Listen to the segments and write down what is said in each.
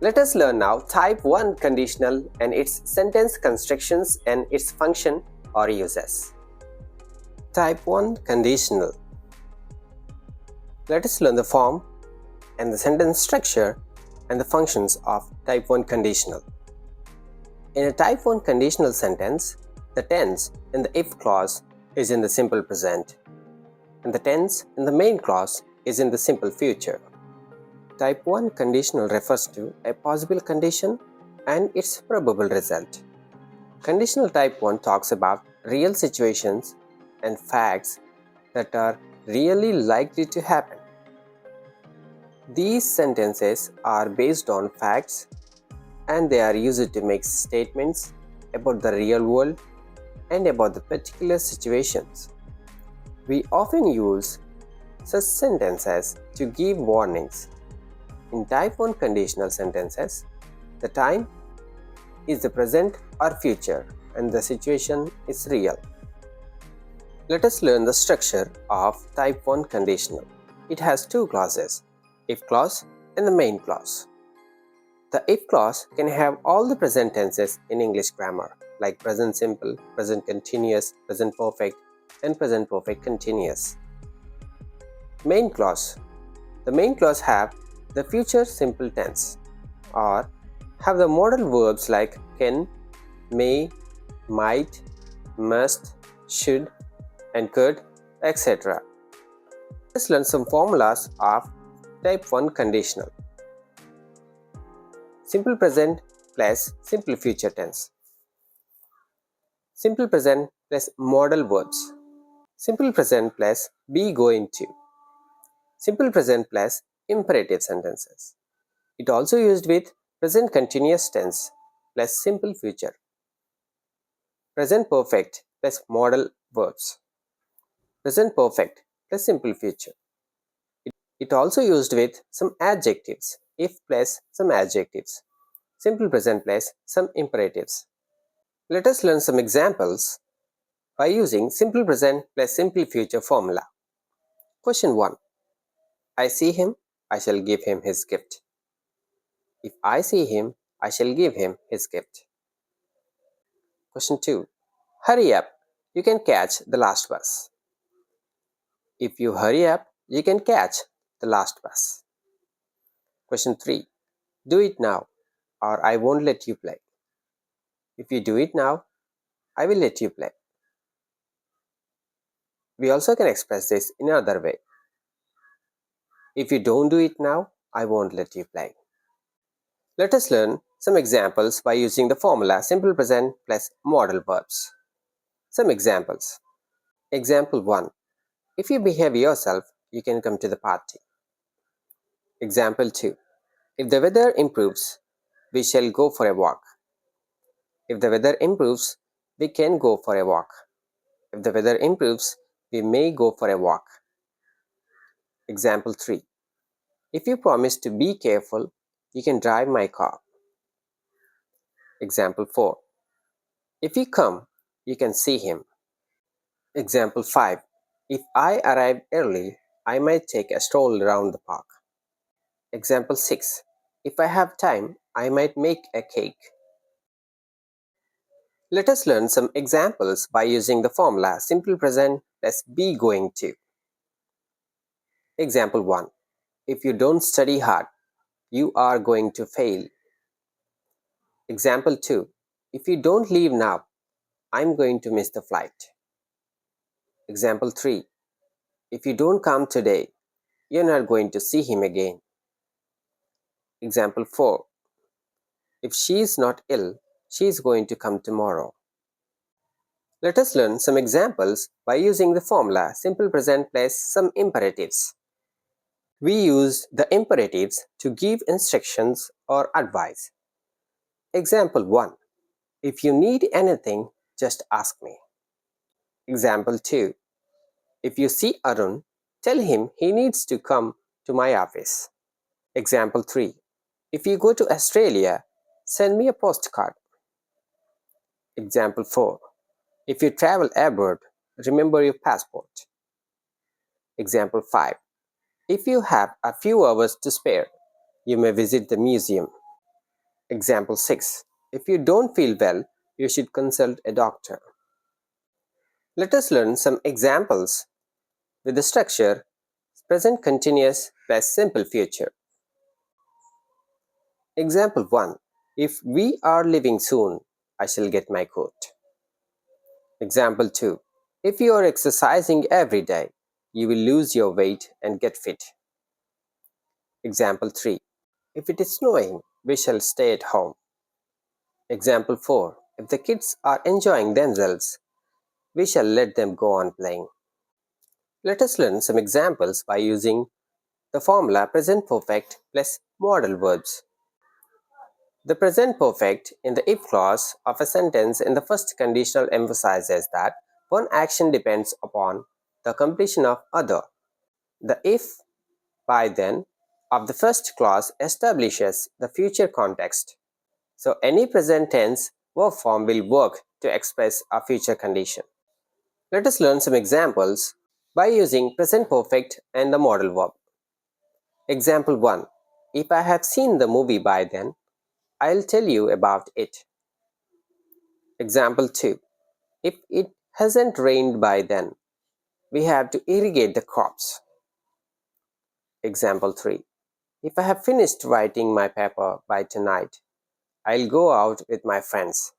Let us learn now Type 1 conditional and its sentence constructions and its function or uses. Type 1 conditional. Let us learn the form and the sentence structure and the functions of Type 1 conditional. In a Type 1 conditional sentence, the tense in the if clause is in the simple present, and the tense in the main clause is in the simple future. Type 1 conditional refers to a possible condition and its probable result. Conditional type 1 talks about real situations and facts that are really likely to happen. These sentences are based on facts and they are used to make statements about the real world and about the particular situations. We often use such sentences to give warnings. In Type 1 conditional sentences, the time is the present or future and the situation is real. Let us learn the structure of Type 1 conditional. It has two clauses, if clause and the main clause. The if clause can have all the present tenses in English grammar like present simple, present continuous, present perfect, and present perfect continuous. Main clause. The main clause have the future simple tense or have the modal verbs like can, may, might, must, should, and could, etc. Let's learn some formulas of Type 1 conditional. Simple present plus simple future tense. Simple present plus modal verbs. Simple present plus be going to. Simple present plus imperative sentences. It also used with present continuous tense plus simple future. Present perfect plus modal verbs. Present perfect plus simple future. It also used with some adjectives, if plus some adjectives. Simple present plus some imperatives. Let us learn some examples by using simple present plus simple future formula. Question 1. I see him, I shall give him his gift. If I see him, I shall give him his gift. Question 2. Hurry up, you can catch the last bus. If you hurry up, you can catch the last bus. Question 3. Do it now, or I won't let you play. If you do it now, I will let you play. We also can express this in another way. If you don't do it now, I won't let you play. Let us learn some examples by using the formula simple present plus modal verbs. Some examples. Example 1. If you behave yourself, you can come to the party. Example 2. If the weather improves, we shall go for a walk. If the weather improves, we can go for a walk. If the weather improves, we may go for a walk. Example 3. If you promise to be careful, you can drive my car. Example 4. If you come, you can see him. Example 5. If I arrive early, I might take a stroll around the park. Example 6. If I have time, I might make a cake. Let us learn some examples by using the formula simple present plus be going to. Example 1. If you don't study hard, you are going to fail. Example 2. If you don't leave now, I'm going to miss the flight. Example 3. If you don't come today, you're not going to see him again. Example 4. If she is not ill, she is going to come tomorrow. Let us learn some examples by using the formula simple present plus some imperatives. We use the imperatives to give instructions or advice. Example 1. If you need anything, just ask me. Example 2. If you see Arun, tell him he needs to come to my office. Example 3. If you go to Australia, send me a postcard. Example 4. If you travel abroad, remember your passport. Example 5. If you have a few hours to spare, you may visit the museum. Example 6. If you don't feel well, you should consult a doctor. Let us learn some examples with the structure present continuous plus simple future. Example 1. If we are leaving soon, I shall get my coat. Example 2. If you are exercising every day, you will lose your weight and get fit. Example 3. If it is snowing, we shall stay at home. Example 4. If the kids are enjoying themselves, we shall let them go on playing. Let us learn some examples by using the formula present perfect plus modal verbs. The present perfect in the if clause of a sentence in the first conditional emphasizes that one action depends upon the completion of other. The if by then of the first clause establishes the future context. So any present tense verb form will work to express a future condition. Let us learn some examples by using present perfect and the modal verb. Example 1. If I have seen the movie by then, I'll tell you about it. Example 2. If it hasn't rained by then, we have to irrigate the crops. Example 3. If I have finished writing my paper by tonight, I'll go out with my friends.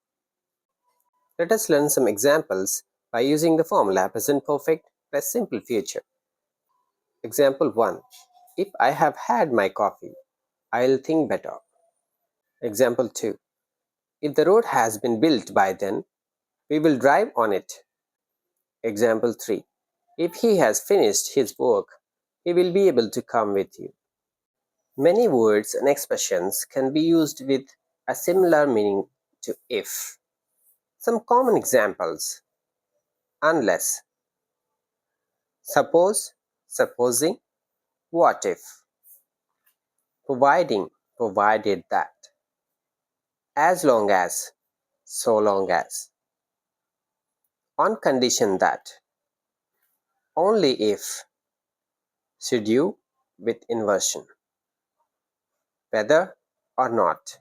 Let us learn some examples by using the formula present perfect plus simple future. Example 1. If I have had my coffee, I'll think better. Example 2. If the road has been built by then, we will drive on it. Example 3. If he has finished his work, he will be able to come with you. Many words and expressions can be used with a similar meaning to if. Some common examples: unless, suppose, supposing, what if, providing, provided that, as long as, so long as, on condition that, only if, should you with inversion, whether or not,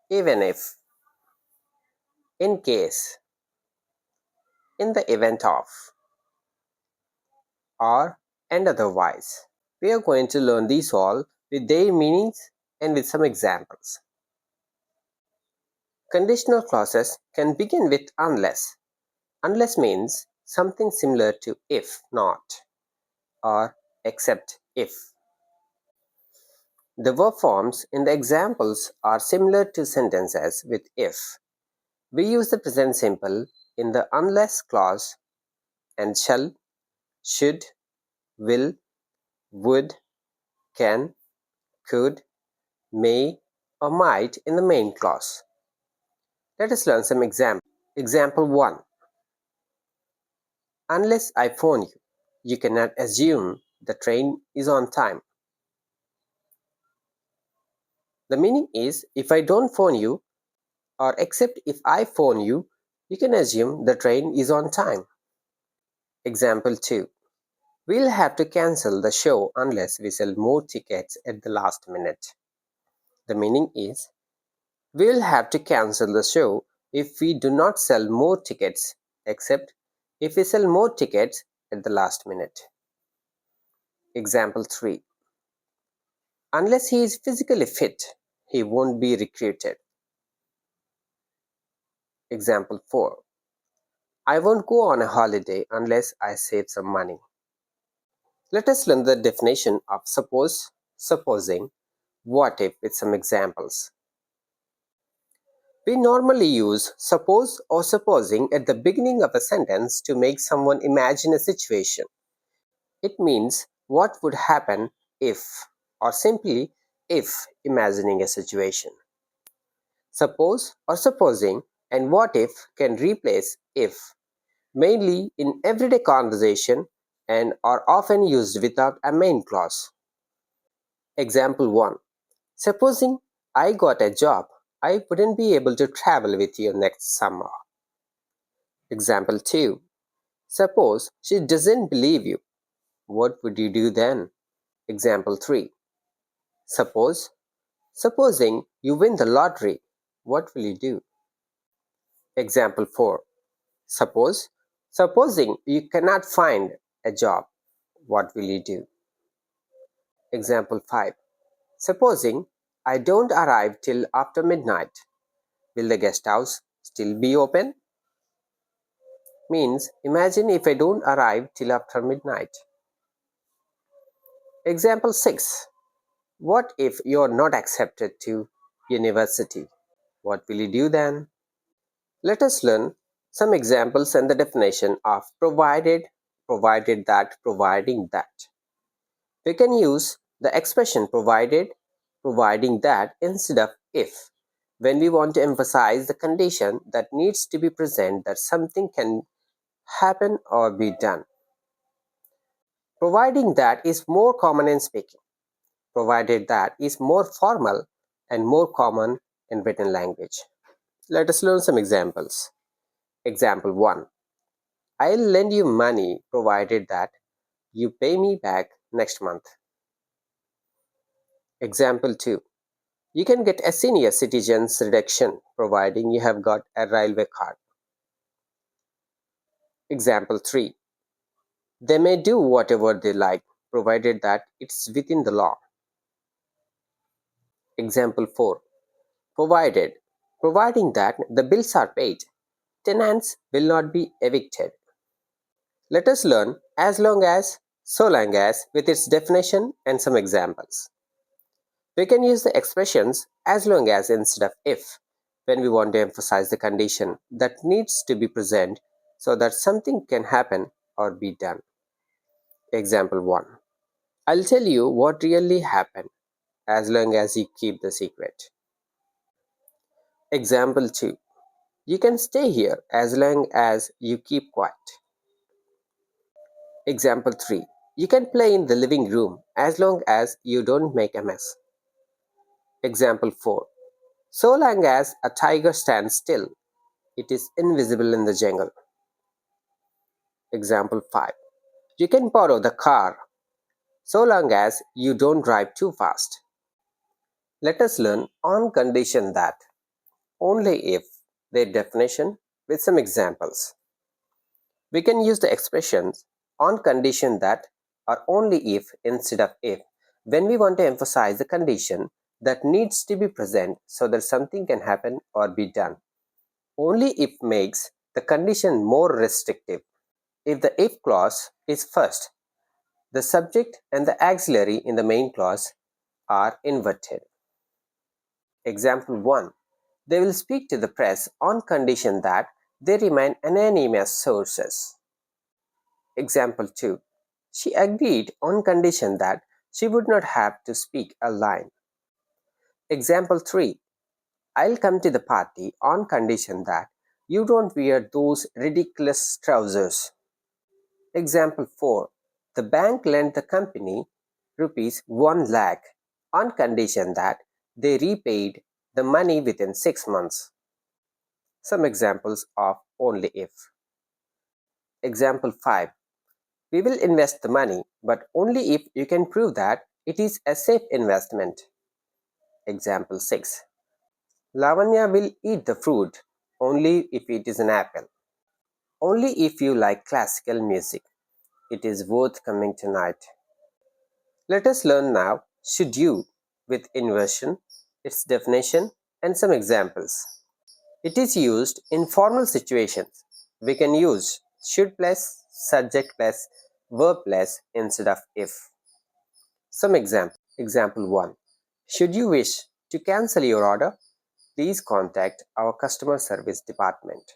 even if, in case, in the event of, or and otherwise. We are going to learn these all with their meanings and with some examples. Conditional clauses can begin with unless. Unless means something similar to if not or except if. The verb forms in the examples are similar to sentences with if. We use the present simple in the unless clause and shall, should, will, would, can, could, may, or might in the main clause. Let us learn some examples. Example 1. Unless I phone you, you cannot assume the train is on time. The meaning is, if I don't phone you, or except if I phone you, you can assume the train is on time. Example 2. We'll have to cancel the show unless we sell more tickets at the last minute. The meaning is, we'll have to cancel the show if we do not sell more tickets, except if we sell more tickets at the last minute. Example 3. Unless he is physically fit, he won't be recruited. Example 4. I won't go on a holiday unless I save some money. Let us learn the definition of suppose, supposing, what if with some examples. We normally use suppose or supposing at the beginning of a sentence to make someone imagine a situation. It means what would happen if, or simply if imagining a situation. Suppose or supposing and what if can replace if, mainly in everyday conversation, and are often used without a main clause. Example 1. Supposing I got a job, I wouldn't be able to travel with you next summer. Example 2. Suppose she doesn't believe you. What would you do then? Example 3. Suppose Supposing you win the lottery, what will you do? Example 4. Supposing you cannot find a job, what will you do? Example 5. Supposing I don't arrive till after midnight, will the guest house still be open? Means imagine if I don't arrive till after midnight. Example 6. What if you are not accepted to university? What will you do then? Let us learn some examples and the definition of provided that, providing that. We can use the expression providing that instead of if when we want to emphasize the condition that needs to be present that something can happen or be done. Providing that is more common in speaking, provided that is more formal and more common in written language. Let us learn some examples. Example 1. I'll lend you money provided that you pay me back next month. Example 2. You can get a senior citizens reduction providing you have got a railway card. Example 3. They may do whatever they like provided that it's within the law. Example 4. Providing that the bills are paid, tenants will not be evicted. Let us learn as long as, so long as with its definition and some examples. We can use the expressions as long as instead of if when we want to emphasize the condition that needs to be present so that something can happen or be done. Example 1. I'll tell you what really happened as long as you keep the secret. Example 2. You can stay here as long as you keep quiet. Example 3. You can play in the living room as long as you don't make a mess. Example 4. So long as a tiger stands still, it is invisible in the jungle. Example 5. You can borrow the car so long as you don't drive too fast. Let us learn on condition that, only if, their definition with some examples. We can use the expressions on condition that or only if instead of if when we want to emphasize the condition that needs to be present so that something can happen or be done. Only if makes the condition more restrictive. If the if clause is first, the subject and the auxiliary in the main clause are inverted. Example 1. They will speak to the press on condition that they remain anonymous sources. Example 2. She agreed on condition that she would not have to speak a line. Example 3. I'll come to the party on condition that you don't wear those ridiculous trousers. Example 4. The bank lent the company rupees 1 lakh on condition that they repaid the money within 6 months. Some examples of only if. Example 5. We will invest the money, but only if you can prove that it is a safe investment. Example 6. Lavanya will eat the fruit only if it is an apple. Only if you like classical music. It is worth coming tonight. Let us learn now should you with inversion, its definition, and some examples. It is used in formal situations. We can use should plus, subject plus, verb plus instead of if. Some example. Example 1. Should you wish to cancel your order, please contact our customer service department.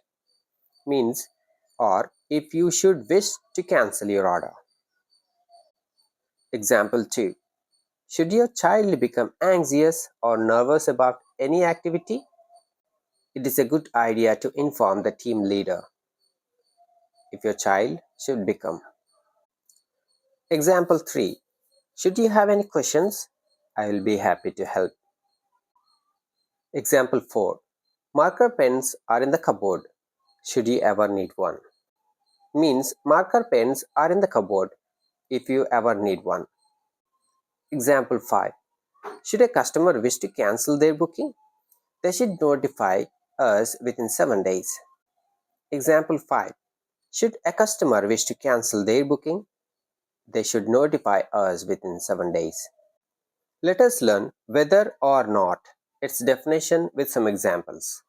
Means, or if you should wish to cancel your order. Example 2. Should your child become anxious or nervous about any activity, it is a good idea to inform the team leader if your child should become. Example 3. Should you have any questions, I will be happy to help. Example 4. Marker pens are in the cupboard. Should you ever need one? Means marker pens are in the cupboard if you ever need one. Example 5. Should a customer wish to cancel their booking, they should notify us within 7 days. Example 5. Should a customer wish to cancel their booking, they should notify us within 7 days. Let us learn whether or not, its definition with some examples.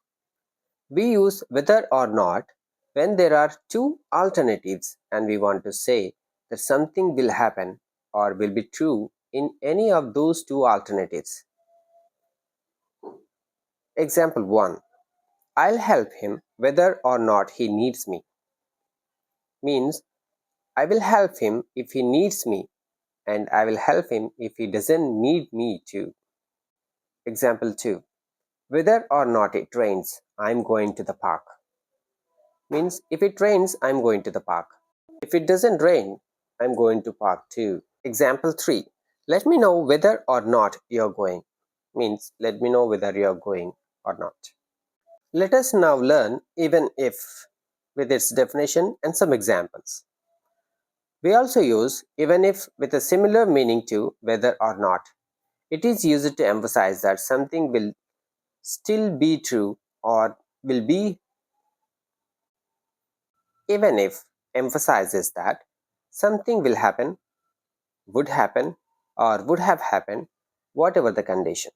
We use whether or not when there are two alternatives and we want to say that something will happen or will be true in any of those two alternatives. Example 1. I'll help him whether or not he needs me. Means I will help him if he needs me and I will help him if he doesn't need me to. Example 2. Whether or not it rains, I'm going to the park. Means if it rains, I'm going to the park. If it doesn't rain, I'm going to park too. Example 3. Let me know whether or not you're going. Means let me know whether you're going or not. Let us now learn even if with its definition and some examples. We also use even if with a similar meaning to whether or not. It is used to emphasize that something will still be true or will be. Even if emphasizes that something will happen, would happen, or would have happened, whatever the condition.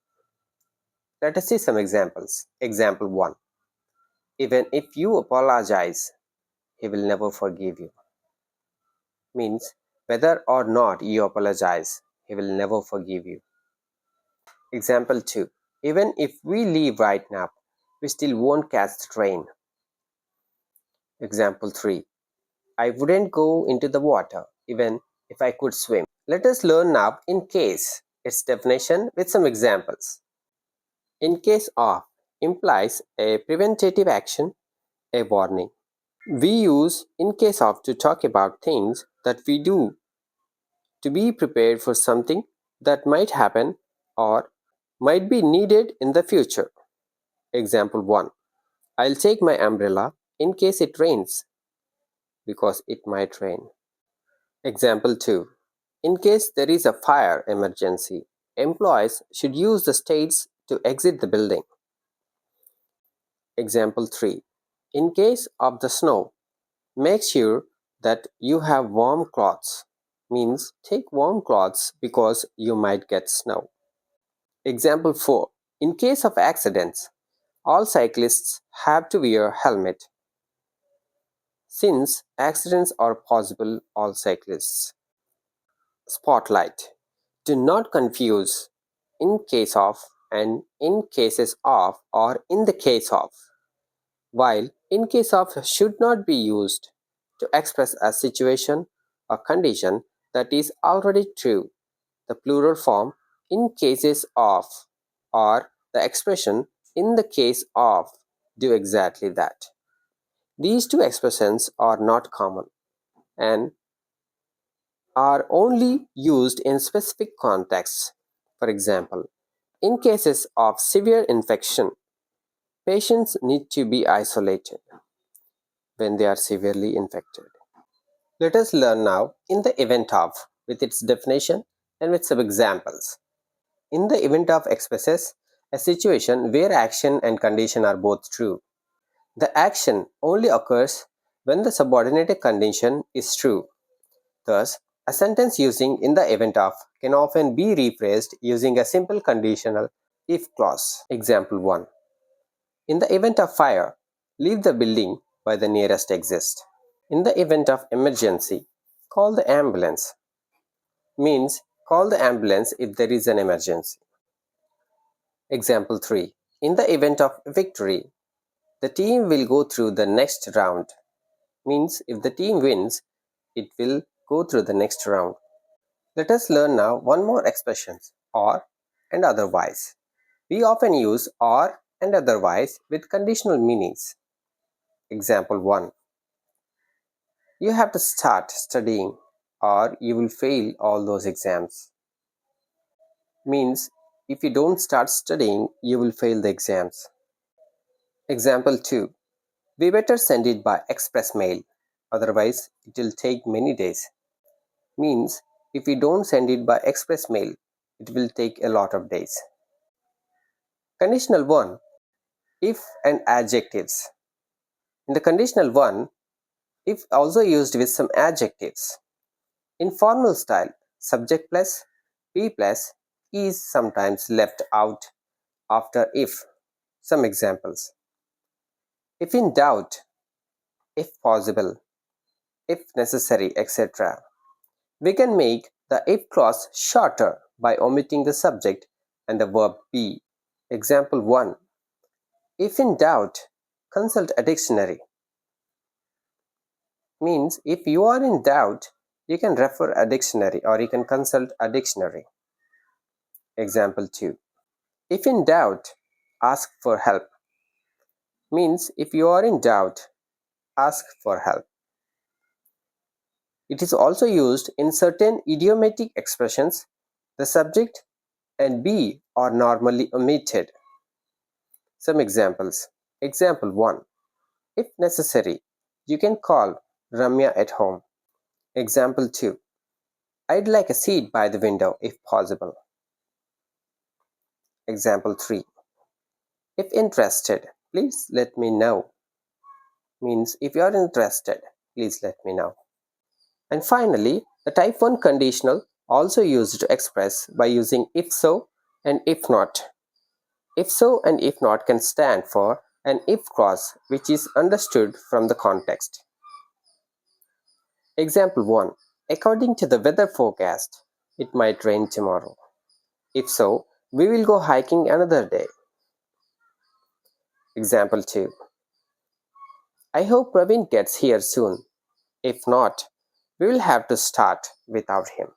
Let us see some examples. Example 1. Even if you apologize, he will never forgive you. Means whether or not you apologize, he will never forgive you. Example 2. Even if we leave right now, we still won't catch the train. Example 3. I wouldn't go into the water even if I could swim. Let us learn now in case, its definition with some examples. In case of implies a preventative action, a warning. We use in case of to talk about things that we do to be prepared for something that might happen or might be needed in the future. Example 1. I'll take my umbrella in case it rains because it might rain. Example 2. In case there is a fire emergency, employees should use the stairs to exit the building. Example 3. In case of the snow, make sure that you have warm clothes. Means take warm clothes because you might get snow. Example 4. In case of accidents, all cyclists have to wear helmet. Since accidents are possible, all cyclists. Spotlight. Do not confuse in case of and in cases of or in the case of. While in case of should not be used to express a situation or condition that is already true, the plural form in cases of or the expression in the case of do exactly that. These two expressions are not common and are only used in specific contexts. For example, in cases of severe infection, patients need to be isolated when they are severely infected. Let us learn now in the event of with its definition and with some examples. In the event of expresses a situation where action and condition are both true. The action only occurs when the subordinated condition is true. Thus, a sentence using in the event of can often be rephrased using a simple conditional if clause. Example 1. In the event of fire, leave the building by the nearest exit. In the event of emergency, call the ambulance. Means call the ambulance if there is an emergency. Example 3. In the event of victory, the team will go through the next round. Means if the team wins, it will go through the next round. Let us learn now one more expression, or and otherwise. We often use or and otherwise with conditional meanings. Example 1. You have to start studying or you will fail all those exams. Means if you don't start studying, you will fail the exams. Example 2. We better send it by express mail, otherwise it will take many days. Means if we don't send it by express mail, it will take a lot of days. Conditional 1, if and adjectives. In the conditional 1, if also used with some adjectives. In formal style, subject plus be plus is sometimes left out after if. Some examples: if in doubt, if possible, if necessary, etc. We can make the if clause shorter by omitting the subject and the verb be. Example 1. If in doubt, consult a dictionary. Means if you are in doubt, you can refer a dictionary or you can consult a dictionary. Example 2. If in doubt, ask for help. Means if you are in doubt, ask for help. It is also used in certain idiomatic expressions. The subject and be are normally omitted. Some examples. Example 1. If necessary, you can call Ramya at home. Example 2. I'd like a seat by the window if possible. Example 3. If interested, please let me know. Means if you are interested, please let me know. And finally, the type 1 conditional also used to express by using if so and if not. If so and if not can stand for an if clause which is understood from the context. Example 1. According to the weather forecast, it might rain tomorrow. If so, we will go hiking another day. Example 2. I hope Praveen gets here soon. If not, we will have to start without him.